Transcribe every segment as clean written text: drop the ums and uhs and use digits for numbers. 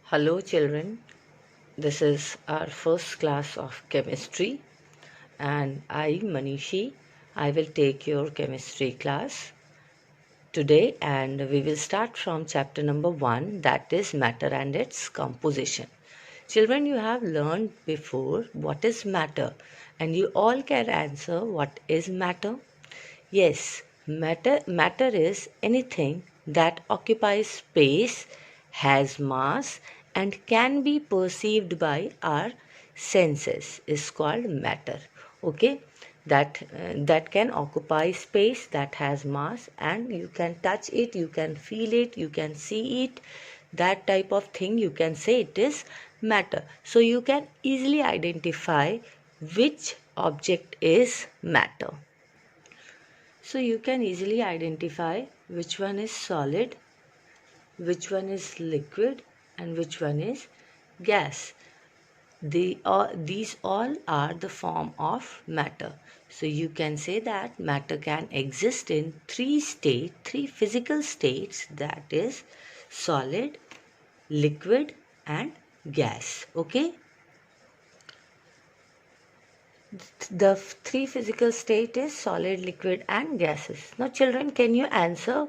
Hello children, this is our first class of chemistry and I, Manishi, I will take your chemistry class today and we will start from chapter number 1, that is matter and its composition. Children, you have learned before what is matter and you all can answer what is matter. Yes, matter is anything that occupies space, has mass, and can be perceived by our senses is called matter. Okay, that can occupy space, that has mass, and you can touch it, you can feel it, you can see it. That type of thing you can say it is matter. So you can easily identify which object is matter. So you can easily identify which one is solid, which one is liquid, and which one is gas. These all are the form of matter. So you can say that matter can exist in three physical states, that is solid, liquid, and gas. Okay. The three physical state is solid, liquid, and gases. Now, children, can you answer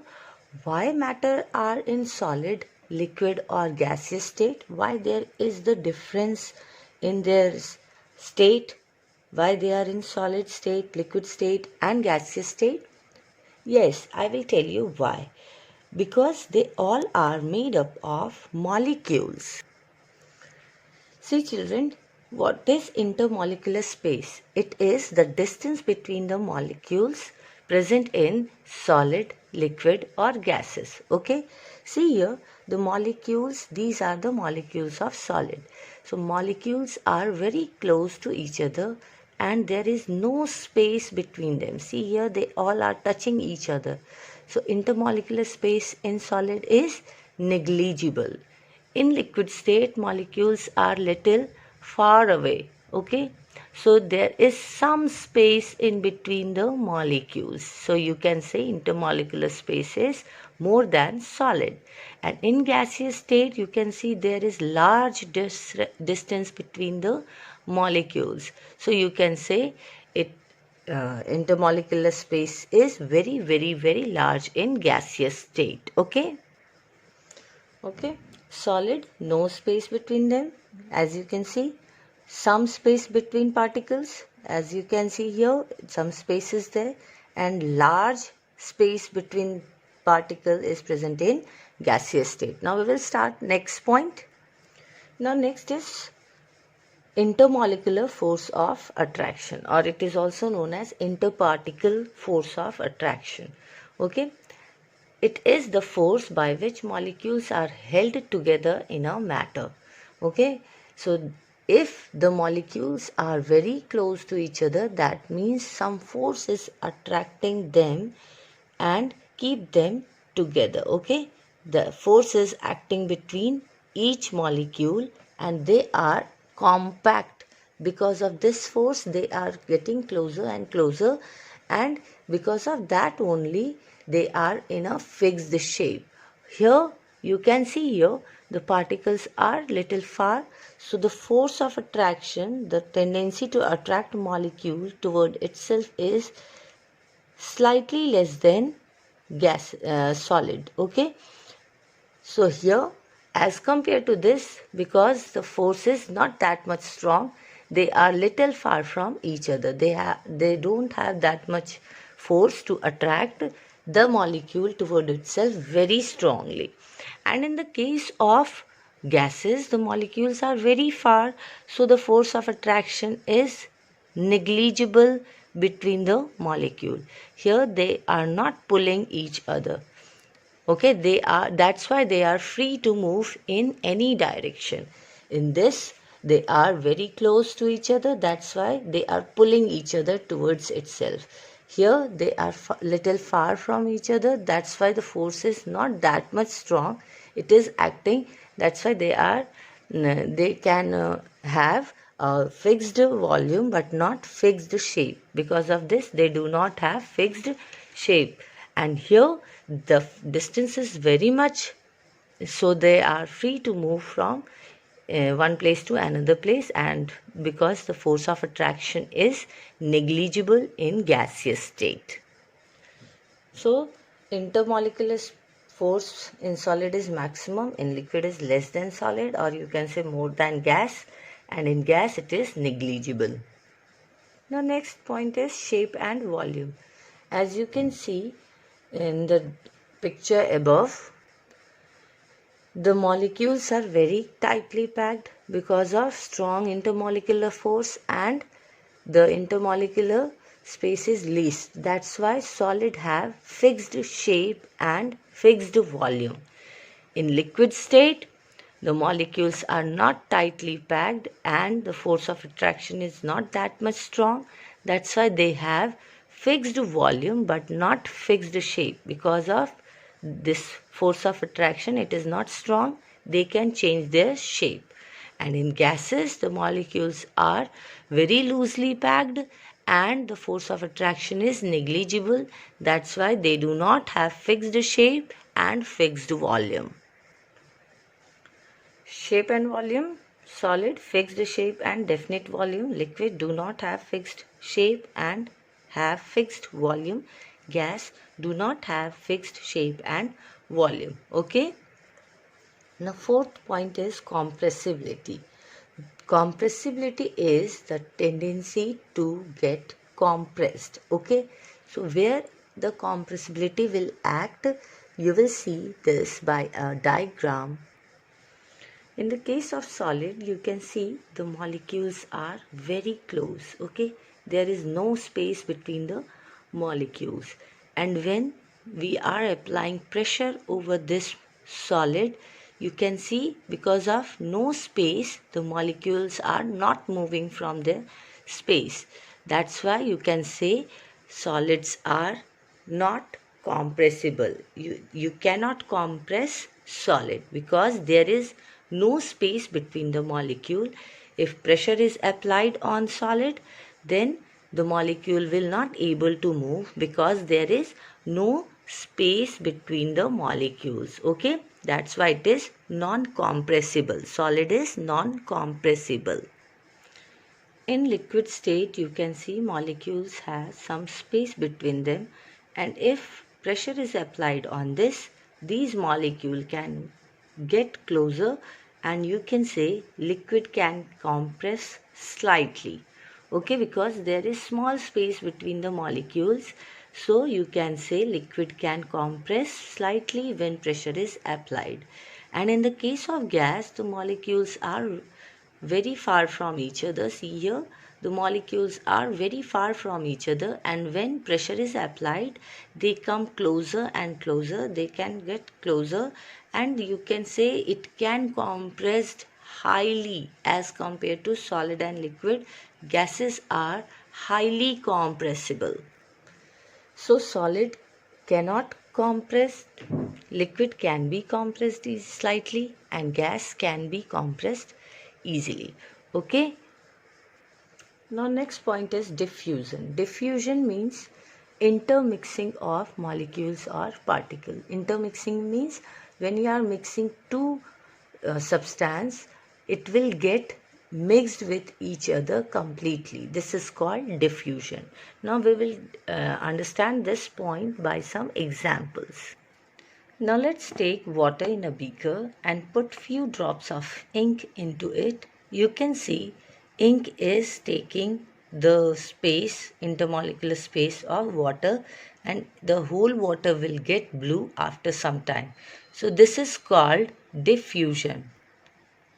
why matter are in solid, liquid, or gaseous state? Why there is the difference in their state? Why they are in solid state, liquid state, and gaseous state? Yes, I will tell you why. Because they all are made up of molecules. See children, what is intermolecular space? It is the distance between the molecules present in solid, liquid or gases. Okay. See here, the molecules, these are the molecules of solid. So molecules are very close to each other and there is no space between them. See here, they all are touching each other. So intermolecular space in solid is negligible. In liquid state, molecules are little far away. Okay. So there is some space in between the molecules. So you can say intermolecular space is more than solid. And in gaseous state, you can see there is large distance between the molecules. So you can say it intermolecular space is very, very, very large in gaseous state. Okay. Okay, solid, no space between them, as you can see. Some space between particles, as you can see here, some space is there, and large space between particle is present in gaseous state. Now we will start next point. Now next is intermolecular force of attraction, or it is also known as interparticle force of attraction. Okay. It is the force by which molecules are held together in a matter. Okay. So if the molecules are very close to each other, that means some force is attracting them and keep them together. Okay. The force is acting between each molecule and they are compact. Because of this force, they are getting closer and closer, and because of that only they are in a fixed shape. Here you can see here the particles are little far, so the force of attraction, the tendency to attract molecule toward itself is slightly less than solid. Okay. So here, as compared to this, because the force is not that much strong, they are little far from each other. They don't have that much force to attract the molecule toward itself very strongly. And in the case of gases, the molecules are very far, so the force of attraction is negligible between the molecule. Here they are not pulling each other. Okay, that's why they are free to move in any direction. In this, they are very close to each other. That's why they are pulling each other towards itself. Here they are little far from each other. That's why the force is not that much strong. It is acting. That's why they can have a fixed volume but not fixed shape. Because of this, they do not have fixed shape. And here the distance is very much so they are free to move from one place to another place, and because the force of attraction is negligible in gaseous state. So intermolecular force in solid is maximum, in liquid is less than solid, or you can say more than gas, and in gas it is negligible. Now next point is shape and volume. As you can see in the picture above, the molecules are very tightly packed because of strong intermolecular force, and the intermolecular space is least. That's why solid have fixed shape and fixed volume. In liquid state, the molecules are not tightly packed and the force of attraction is not that much strong. That's why they have fixed volume but not fixed shape. Because of this force of attraction, it is not strong, they can change their shape. And in gases, the molecules are very loosely packed and the force of attraction is negligible. That's why they do not have fixed shape and fixed volume. Shape and volume. Solid, fixed shape and definite volume. Liquid do not have fixed shape and have fixed volume. Gas do not have fixed shape and volume. Okay. Now fourth point is compressibility. Compressibility is the tendency to get compressed. Okay. So where the compressibility will act, you will see this by a diagram. In the case of solid, you can see the molecules are very close. Okay, there is no space between the molecules, and when we are applying pressure over this solid, you can see because of no space, the molecules are not moving from their space. That's why you can say solids are not compressible. You cannot compress solid because there is no space between the molecule. If pressure is applied on solid, then the molecule will not able to move because there is no space between the molecules. Okay, that's why it is non-compressible. Solid is non-compressible. In liquid state, you can see molecules have some space between them, and if pressure is applied on this, these molecules can get closer, and you can say liquid can compress slightly. Okay, because there is small space between the molecules, so you can say liquid can compress slightly when pressure is applied. And in the case of gas, the molecules are very far from each other. See here, the molecules are very far from each other, and when pressure is applied, they come closer and closer. They can get closer, and you can say it can compress highly as compared to solid and liquid. Gases are highly compressible. So solid cannot compress, liquid can be compressed slightly, and gas can be compressed easily. Okay. Now next point is diffusion. Diffusion means intermixing of molecules or particles. Intermixing means when you are mixing two substance, it will get mixed with each other completely. This is called diffusion. Now we will understand this point by some examples. Now let's take water in a beaker and put few drops of ink into it. You can see ink is taking the space, intermolecular space of water, and the whole water will get blue after some time. So this is called diffusion.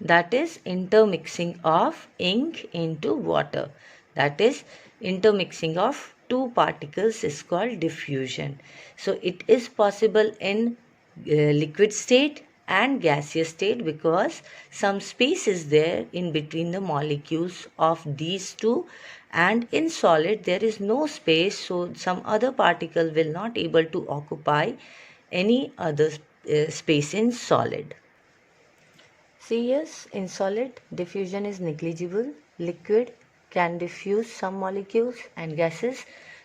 That is intermixing of ink into water. That is intermixing of two particles is called diffusion. So it is possible in liquid state and gaseous state because some space is there in between the molecules of these two, and in solid there is no space, so some other particle will not able to occupy any other space in solid. See, yes, in solid, diffusion is negligible. Liquid can diffuse some molecules, and gases,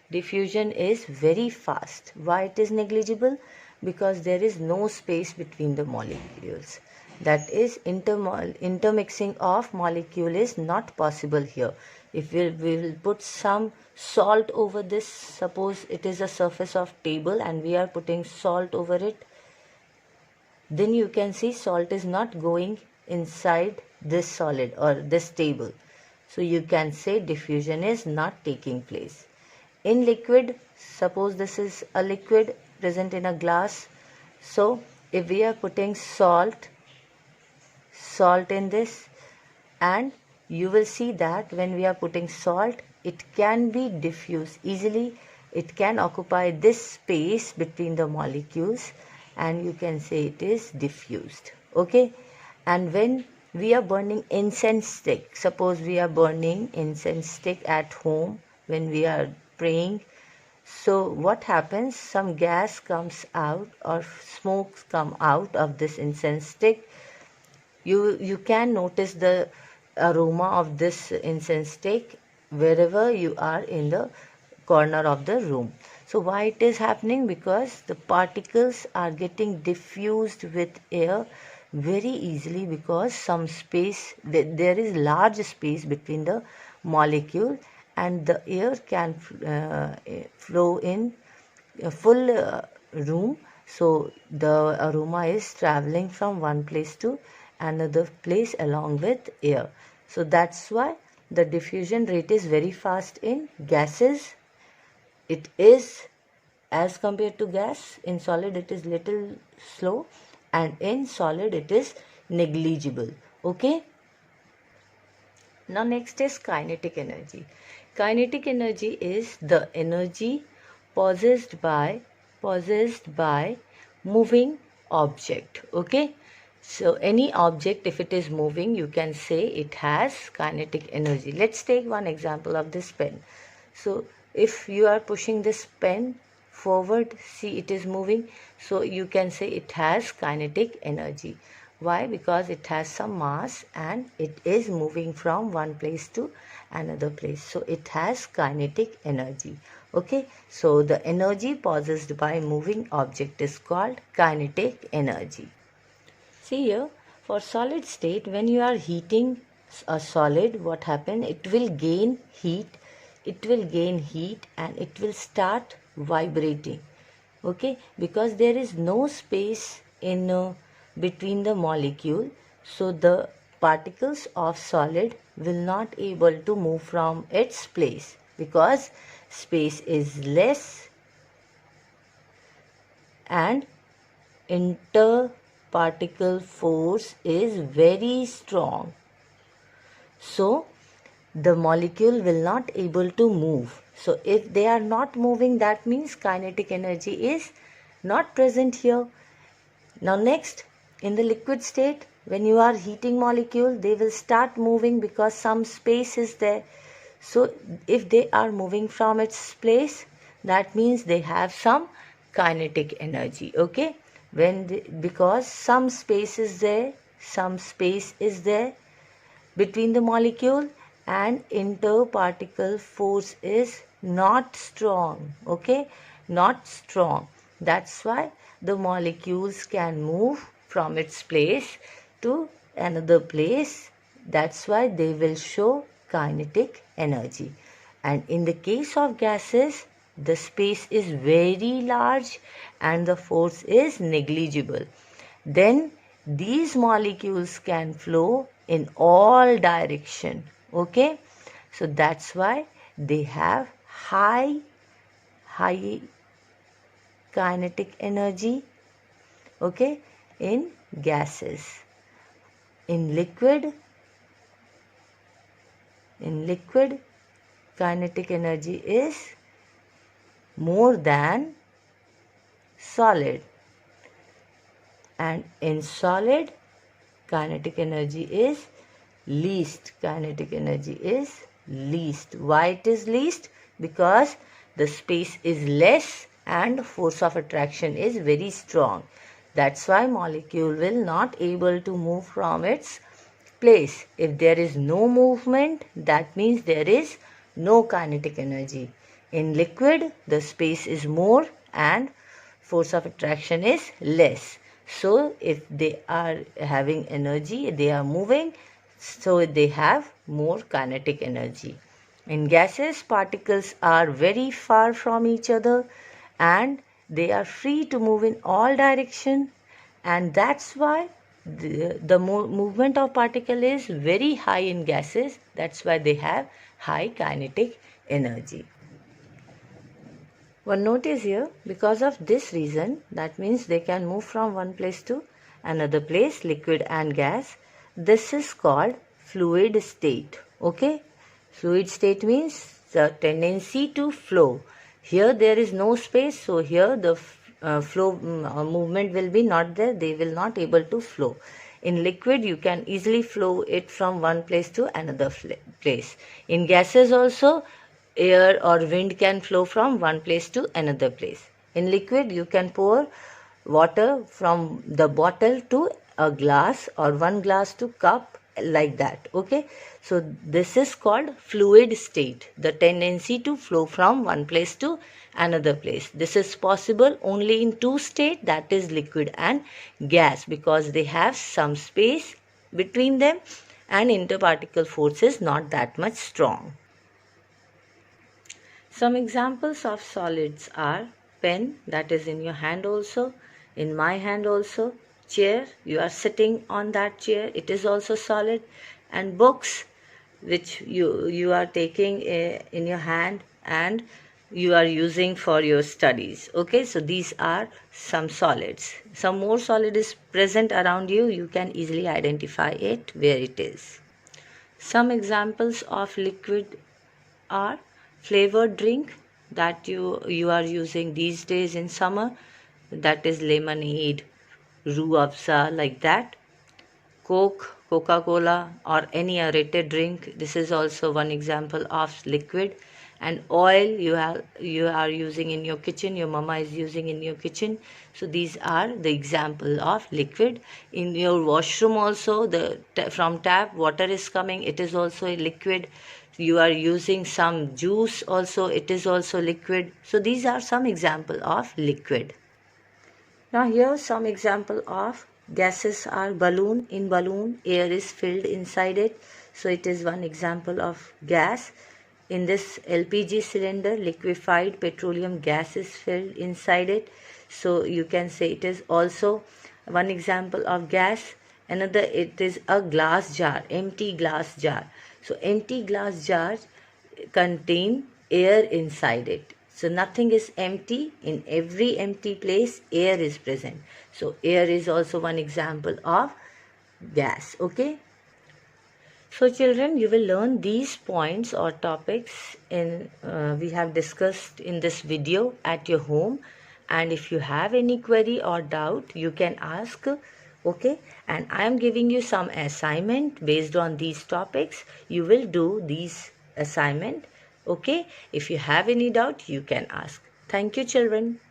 diffusion is very fast. Why it is negligible? because there is no space between the molecules. That is, intermixing of molecule is not possible here. If we will put some salt over this, suppose it is a surface of table and we are putting salt over it, then you can see salt is not going inside this solid or this table. So you can say diffusion is not taking place. In liquid, suppose this is a liquid present in a glass. So if we are putting salt in this, and you will see that when we are putting salt, it can be diffused easily. It can occupy this space between the molecules, and you can say it is diffused. Okay. And when we are burning incense stick, suppose we are burning incense stick at home when we are praying, so what happens, some gas comes out or smokes come out of this incense stick. You can notice the aroma of this incense stick wherever you are in the corner of the room. So why it is happening? Because the particles are getting diffused with air very easily, because some space, there is large space between the molecule, and the air can flow in a full room. So the aroma is traveling from one place to another place along with air. So that's why the diffusion rate is very fast in gases. It is, as compared to gas, in solid it is little slow, and in solid it is negligible. Okay. Now next is kinetic energy. Kinetic energy is the energy possessed by moving object. Okay. So any object, if it is moving, you can say it has kinetic energy. Let's take one example of this pen. So if you are pushing this pen forward, see it is moving, so you can say it has kinetic energy. Why? Because it has some mass and it is moving from one place to another place, so it has kinetic energy. Okay, so the energy possessed by moving object is called kinetic energy. See here, for solid state, when you are heating a solid, what happens? It will gain heat, and it will start vibrating. Okay, because there is no space in between the molecule, so the particles of solid will not able to move from its place, because space is less and interparticle force is very strong. So the molecule will not able to move. So if they are not moving, that means kinetic energy is not present here. Now next, in the liquid state, when you are heating molecule, they will start moving because some space is there. So if they are moving from its place, that means they have some kinetic energy. Okay, because some space is there between the molecule, and interparticle force is not strong. Okay, not strong. That's why the molecules can move from its place to another place. That's why they will show kinetic energy. And in the case of gases, the space is very large and the force is negligible. Then these molecules can flow in all direction. Okay, so that's why they have high kinetic energy. Okay, in gases. In liquid, kinetic energy is more than solid, and in solid, kinetic energy is least. Why it is least? Because the space is less and force of attraction is very strong. That's why molecule will not able to move from its place. If there is no movement, that means there is no kinetic energy. In liquid, the space is more and force of attraction is less. So if they are having energy, they are moving, so they have more kinetic energy. In gases, particles are very far from each other and they are free to move in all directions, and that's why the movement of particle is very high in gases. That's why they have high kinetic energy. One note is here, because of this reason, that means they can move from one place to another place, liquid and gas. This is called fluid state. Okay, fluid state means the tendency to flow. Here there is no space, so here the flow movement will be not there. They will not able to flow. In liquid, you can easily flow it from one place to another place. In gases also, air or wind can flow from one place to another place. In liquid, you can pour water from the bottle to a glass or one glass to cup, like that. Okay, so this is called fluid state, the tendency to flow from one place to another place. This is possible only in two states, that is liquid and gas, because they have some space between them and interparticle force is not that much strong. Some examples of solids are pen, that is in your hand also, in my hand also, chair, you are sitting on that chair, it is also solid, and books which you are taking in your hand and you are using for your studies. Okay, so these are some solids. Some more solid is present around you, you can easily identify it where it is. Some examples of liquid are flavored drink that you are using these days in summer, that is lemonade, Rooh Afza, like that. Coke, Coca-Cola, or any aerated drink, this is also one example of liquid. And oil you are using in your kitchen, your mama is using in your kitchen, so these are the example of liquid. In your washroom also, from tap water is coming, it is also a liquid. You are using some juice also, it is also liquid. So these are some example of liquid. Now here some example of gases are balloon. In balloon, air is filled inside it, so it is one example of gas. In this LPG cylinder, liquefied petroleum gas is filled inside it, so you can say it is also one example of gas. Another, it is a glass jar, empty glass jar. So empty glass jars contain air inside it. So nothing is empty. In every empty place, air is present. So air is also one example of gas. Okay. So children, you will learn these points or topics we have discussed in this video at your home. And if you have any query or doubt, you can ask. Okay, and I am giving you some assignment based on these topics. You will do these assignment. Okay, if you have any doubt, you can ask. Thank you, children.